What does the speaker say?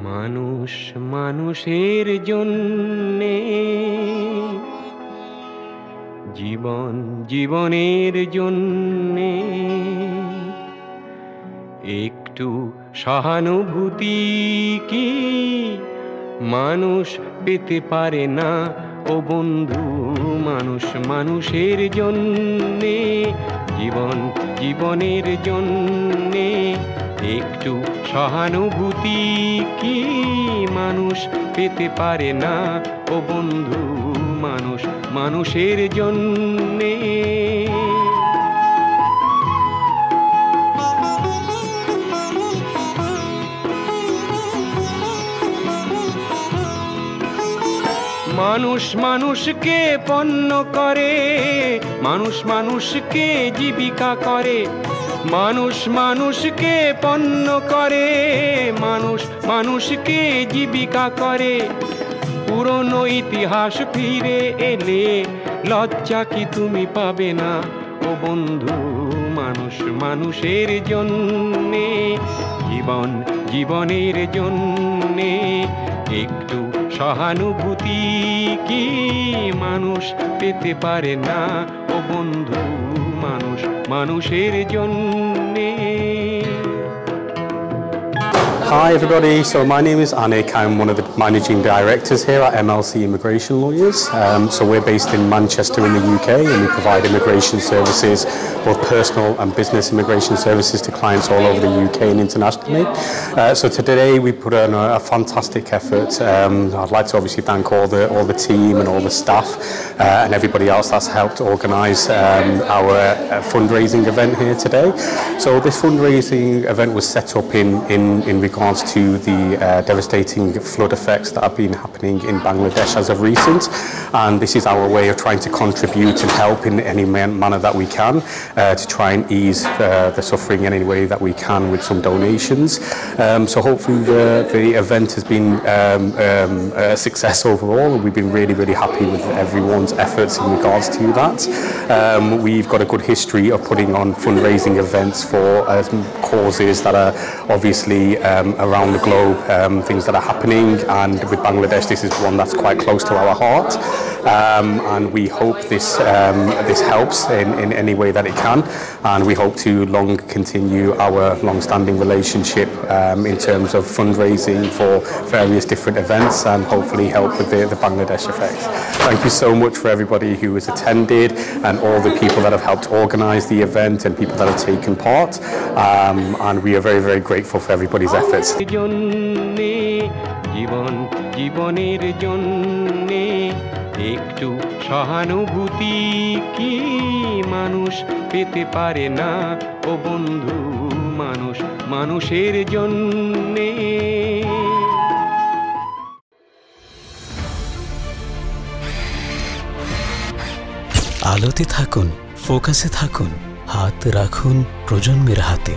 মানুষ মানুষের জন্যে, জীবন জীবনের জন্যে একটু সহানুভূতি কি মানুষ পেতে পারে না ও বন্ধু? মানুষ মানুষের জন্যে, জীবন জীবনের জন্যে একটু সহানুভূতি কি মানুষ পেতে পারে না ও বন্ধু? মানুষ মানুষের জন্যে। মানুষ মানুষকে পণ্য করে, মানুষ মানুষকে জীবিকা করে, মানুষ মানুষকে পণ্য করে, মানুষ মানুষকে জীবিকা করে। পুরনো ইতিহাস ফিরে এলে লজ্জা কি তুমি পাবে না ও বন্ধু? মানুষ মানুষের জন্যে, জীবন জীবনের জন্যে একটু সহানুভূতি কি মানুষ পেতে পারে না ও বন্ধু? মানুষ মানুষের জন্যে। Hi everybody, so my name is Anik. I'm one of the managing directors here at MLC Immigration Lawyers. So we're based in Manchester in the UK, and we provide immigration services, both personal and business immigration services to clients all over the UK and internationally. So today we put on a fantastic effort. I'd like to obviously thank all the team and all the staff and everybody else that's helped organise our fundraising event here today. So this fundraising event was set up in regards to the devastating flood effects that have been happening in Bangladesh as of recent, and this is our way of trying to contribute and help in any manner that we can to try and ease the suffering in any way that we can with some donations. So hopefully the event has been a success overall, and we've been really happy with everyone's efforts in regards to that. We've got a good history of putting on fundraising events for causes that are obviously around the globe, things that are happening, and with Bangladesh this is one that's quite close to our heart, and we hope this helps in any way that it can, and we hope to continue our long-standing relationship in terms of fundraising for various different events, and hopefully help with the Bangladesh effect. Thank you so much for everybody who has attended and all the people that have helped organise the event and people that have taken part, and we are very grateful for everybody's efforts. জীবন জীবনের জন্যে একটু সহানুভূতি কি মানুষ পেতে পারে না ও বন্ধু? মানুষ মানুষের জন্যে। আলোতে থাকুন, ফোকাসে থাকুন, হাত রাখুন প্রজন্মের হাতে।